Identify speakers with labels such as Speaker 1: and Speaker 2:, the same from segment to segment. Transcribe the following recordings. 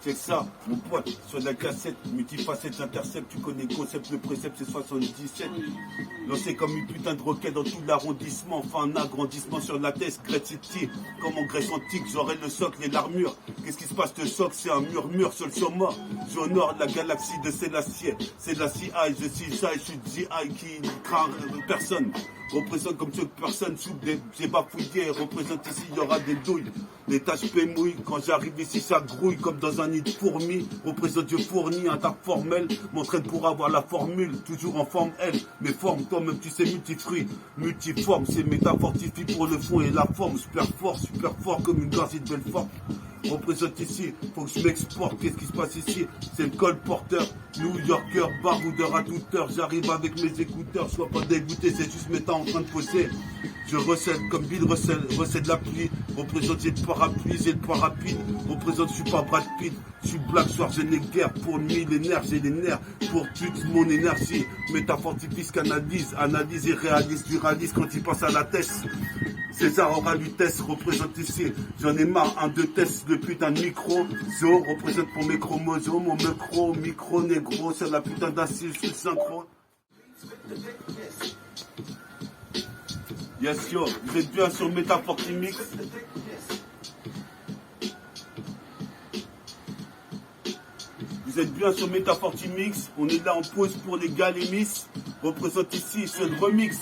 Speaker 1: C'est ça, mon pote, sur la cassette, multifacette, j'intercepte, tu connais le concept, le précepte, c'est 77. Lancé comme une putain de roquette dans tout l'arrondissement, enfin un agrandissement sur la thèse, Great City. Comme en Grèce antique, j'aurai le socle et l'armure. Qu'est-ce qui se passe, le socle, c'est un murmure sur le surmoi. J'honore la galaxie de Sélassié. Sélassié, je suis ça, je suis G.I. qui craint personne. Représente comme ceux que personne sous des j'ai bafouillé, représente ici, il y aura des douilles. Les tâches pémouillent, quand j'arrive ici, ça grouille comme dans un nid de fourmis. Représente, je fournis un tas formel, m'entraîne pour avoir la formule, toujours en forme L. Mais forme, toi-même, tu sais, multifruit, multiforme, c'est métafortifie pour le fond et la forme. Super fort comme une gorgée de Belfort. Représente ici, faut que je m'exporte, qu'est-ce qui se passe ici? C'est le colporteur, New Yorker, baroudeur à toute heure, j'arrive avec mes écouteurs, sois pas dégoûté, c'est juste mes temps en train de poser. Je recèle comme Bill recèle la pluie, représente j'ai le parapluie, j'ai le parapluie, représente je suis pas Brad Pitt, je suis Black Soir, je n'ai guère pour le millénaire, j'ai les nerfs pour toute mon énergie, métafortifie, analyse et réalise, du réalise quand il passe à la tête. César aura Lutèce, représente ici. J'en ai marre, un de tests de putain de micro. Zo représente pour mes chromosomes, mon micro négro, c'est la putain d'assise, je suis synchro. Yes yo, vous êtes bien sur Métafortimix. Vous êtes bien sur Métafortimix. On est là en pause pour les gars, les miss. Représente ici, c'est le remix.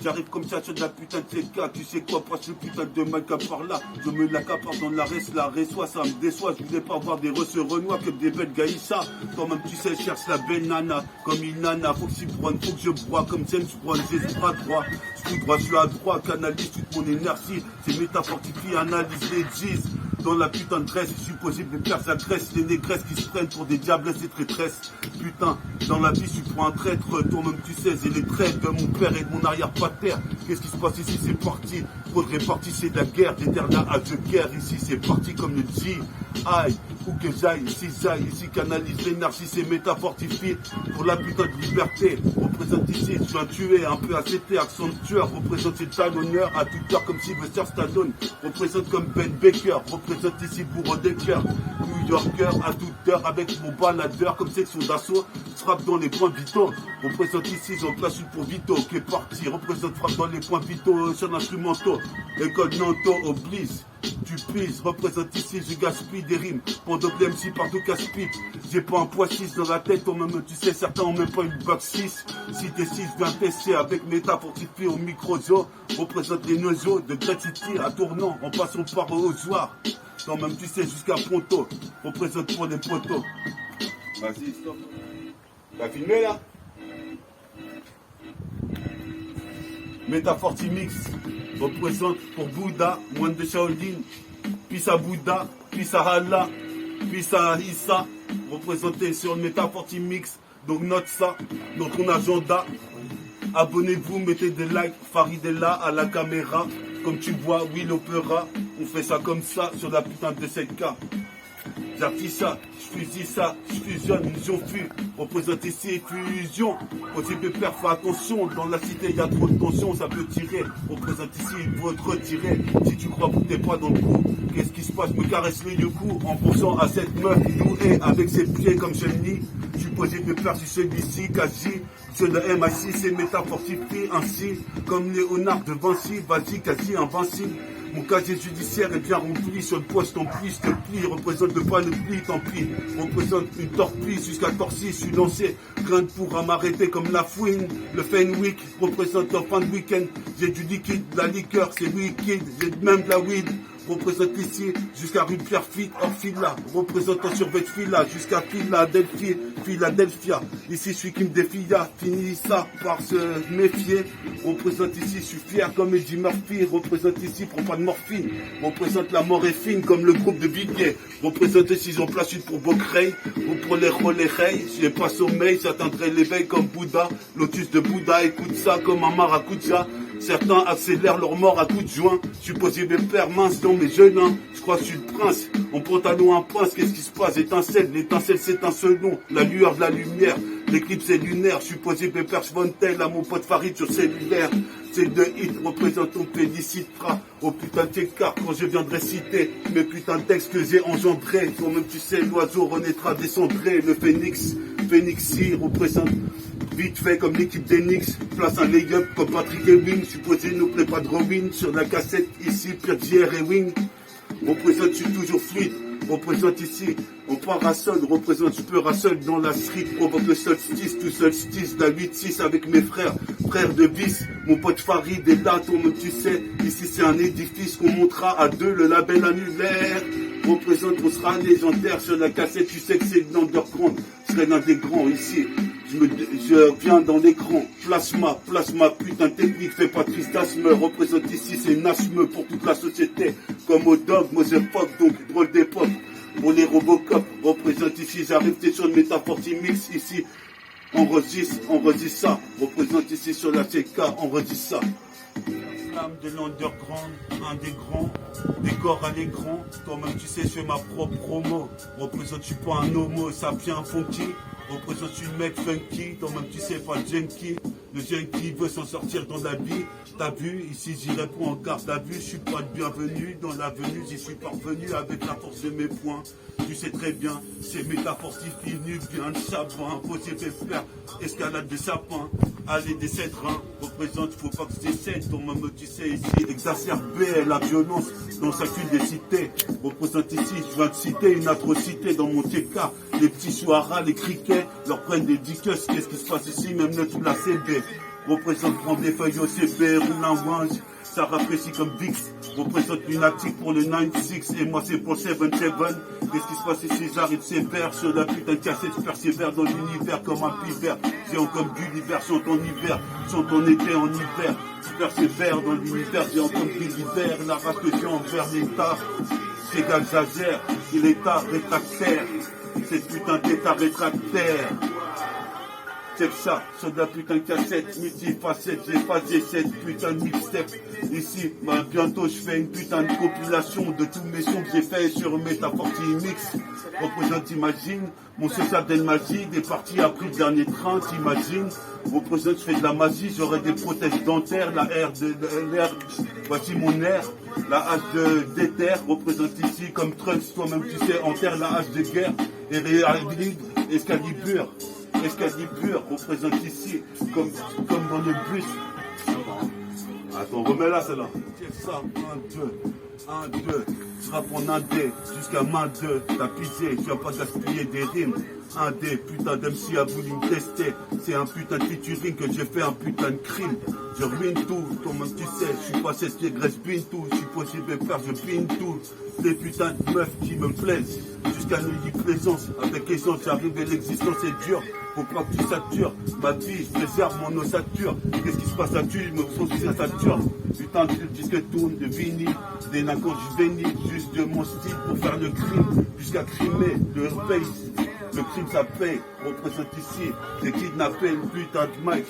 Speaker 1: J'arrive comme ça sur de la putain de CK, tu sais quoi, passe le putain de mal qu'à par là. Je me l'accapare dans la reçoit, ça me déçoit. Je voulais pas voir des renois que des belles gaïssa. Toi-même tu sais, je cherche la belle nana, comme une nana. Faut que j'y prenne, faut que je broie, comme James Brown, j'ai le bras droit. Je suis droit, je suis à droite, canalise toute mon énergie. C'est métafortifie, analyse les G's. Dans la putain de dresse, je suis possible de faire sa graisse. Les négresses qui se prennent pour des diablesses et traîtresses. Putain, dans la vie, je suis pour un traître. Toi-même, tu sais, j'ai les traits de mon père et de mon arrière-pater. Qu'est-ce qui se passe ici? C'est parti. Trop de répartie, c'est de la guerre. D'éternel à de guerre. Ici, c'est parti comme le G. Aïe, où que j'aille, ici, canalise l'énergie, c'est métafortifié. Pour la putain de liberté. Représente ici, je viens tuer, un peu ACT, accent de tueur. Représente c'est talonneur à toute heure comme Sylvester Stallone. Représente comme Ben Baker. Représente ici bourreau des cœurs. New Yorker à toute heure avec mon baladeur comme section d'assaut. Frappe dans les points vitaux. Représente ici, j'en place une pour Vito qui est parti. Représente frappe dans les points vitaux sur l'instrumentaux. École Nanto oblige. Tu pises, représente ici, je gaspille des rimes. Pendant que l'MC partout casse-pipe. J'ai pas un poids 6 dans la tête, toi-même tu sais, certains ont même pas une bac 6. Si t'es 6, viens tester avec métafortifié au micro-zo. Représente les nozo de Great City à tournant, en passant par au soir. Toi-même tu sais, jusqu'à Ponto. Représente pour les poteaux. Vas-y, stop. T'as filmé là? Métafortimix représente pour Bouddha, moine de Shaolin, puis à Bouddha, puis à Allah, puis à Issa, représenté sur le Métafortimix. Donc note ça dans ton agenda. Abonnez-vous, mettez des likes, Faridella à la caméra. Comme tu vois, oui l'opéra, on fait ça comme ça sur la putain de 7K. J'artise ça, je fusille ça, je fusionne, fusion fut, représente ici fusion. Possible père, fais attention, dans la cité il y a trop de tension, ça peut tirer. Représente ici, il faut te retirer. Si tu crois que t'es pas dans le coup, qu'est-ce qui se passe? Me caresse le cou en pensant à cette meuf nouée avec ses pieds comme je le nie. Je suis possible de faire sur celui-ci, quasi. Je le aime assis, c'est métafortifié ainsi. Comme Léonard de Vinci, vas-y, quasi invincible. Mon casier judiciaire est bien rempli, sur le poste en pli, je te plie, représente le panoplie, tant pis, représente une torpille jusqu'à Torcy, je suis lancé, crainte pour m'arrêter comme la fouine, le Fenwick représente en fin de week-end, j'ai du liquide, de la liqueur, c'est liquide, j'ai même de la weed, représente ici, jusqu'à rue Pierrefitte, Orphila, représentant sur Betfila, jusqu'à Philadelphia, ici je suis qui me défia, finis ça par se méfier, représente ici, je suis fier comme Eddie Murphy, représente ici, prends pas de morphine, représente la mort est fine comme le groupe de Villiers, représente ici, j'en place une pour Beaucrey, ou pour les relais, j'ai pas sommeil, j'atteindrai l'éveil comme Bouddha, lotus de Bouddha, écoute ça comme un maracuja. Certains accélèrent leur mort à coups de joint. Je suis possible de faire mince dans mes jeunes. Je crois que je suis le prince. En pantalon un prince, qu'est-ce qui se passe? Étincelle, l'étincelle c'est un seul nom. La lueur de la lumière. l'éclipse est lunaire, je suis posé pépère, je montais là mon pote Farid sur cellulaire. C'est deux hits, représente, on félicitera. Oh putain de écart quand je viendrai citer mes putains de textes que j'ai engendrés. Toi-même tu sais, l'oiseau renaîtra descendré. Le phénix, Phoenixy représente vite fait comme l'équipe d'Enix. Place un lay-up comme Patrick Ewing. Supposé nous plaît pas de Robin. Sur la cassette ici, Pierre JR et Wing. Représente, je suis toujours fluide. Représente ici, on part à seul, représente, je peux à seul dans la street, provoque le solstice, tout solstice, la 8-6 avec mes frères, frères de bis, mon pote Farid est là, toi-même tu sais, ici c'est un édifice qu'on montera à deux, le label annulaire, représente, on sera légendaire, sur la cassette, tu sais que c'est l'underground, je serai l'un des grands ici, je viens dans l'écran, plasma, putain de technique, fais pas triste asthme, représente ici, c'est une asthme pour toute la société, comme au dog, Moses Pop, donc drôle d'époque, pour les Robocop, représente ici, j'arrive, t'es sur le métaphore mix, ici, enregistre ça, représente ici sur la CK, enregistre ça. Flamme de l'underground, un des grands, décor à l'écran, toi-même tu sais, je fais ma propre promo, représente, je suis pas un homo, ça vient funky. Représente, je suis le mec funky, toi-même tu sais, pas le junkie. Le junkie veut s'en sortir dans la vie. T'as vu, ici j'y réponds en garde à vue. Je suis pas le bienvenu dans l'avenue, j'y suis parvenu avec la force de mes poings. Tu sais très bien, c'est métaphore fini, bien de savant, posé pépère, escalade de sapin, aller des cèdres, représente, faut pas que je décède, toi-même tu sais ici, exacerber la violence dans chacune des cités. Représente ici, je viens de citer une atrocité dans mon TK. Les petits soiras, les criquets, leur prennent des dicus. Qu'est-ce qui se passe ici, même le tout la CB. Représente, prendre des feuilles au CB, roule un wange, ça rafraîchit comme Vix. Représente lunatique pour le 9-6 et moi c'est pour 7-7. Qu'est-ce qui se passe ici, j'arrive sévère sur la putain de cassette, je persévère dans l'univers comme un pivert. Géant comme Gulliver, chante en hiver, chante en été en hiver. Je persévère dans l'univers, géant comme Gulliver, la race que j'ai envers l'État. C'est qu'exagère, et l'État rétractaire. Cette putain d'État rétractaire. C'est ça, sur de la putain de cassette, multifacette, j'ai passé cette putain de mixtape. Ici, bientôt je fais une putain de compilation de tous mes sons que j'ai fait sur Métaphore Mix. Représente, imagine, mon social d'El Majid est parti, a pris le dernier train, t'imagines. Représente, je fais de la magie, j'aurai des prothèses dentaires, la R de l'air, voici mon air, la hache d'éther, représente ici comme Trunks, toi-même tu sais, enterre la hache de guerre, et réhabilite, Excalibur. Excalibur représente ici, comme dans le bus. Attends, remets-la celle-là. C'est ça, 1, 2, frappe en indé, jusqu'à main 2, t'as pissé, je viens pas gaspiller des rimes. Un des putain d'MC a voulu me tester, c'est un putain de featuring que j'ai fait un putain de crime. Je ruine tout, toi-même tu sais, je suis pas cesté, graisse pine tout, je suis possible de faire, je pine tout. Des putains de meufs qui me plaisent, jusqu'à nuit plaisance, avec essence, j'arrive et l'existence est dure. Faut pas que tu satures, ma vie, je préserve mon ossature. Qu'est-ce qui se passe là-dessus, me sens si ça sature. Putain de disque tourne, de vinyle, des nancons juvéniles, juste de mon style pour faire le crime, jusqu'à crimer, le face. Le crime ça paye, représente ici, les kidnappés, une putain de mic,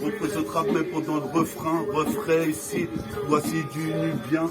Speaker 1: représentera même pendant le refrain ici, voici du Nubien.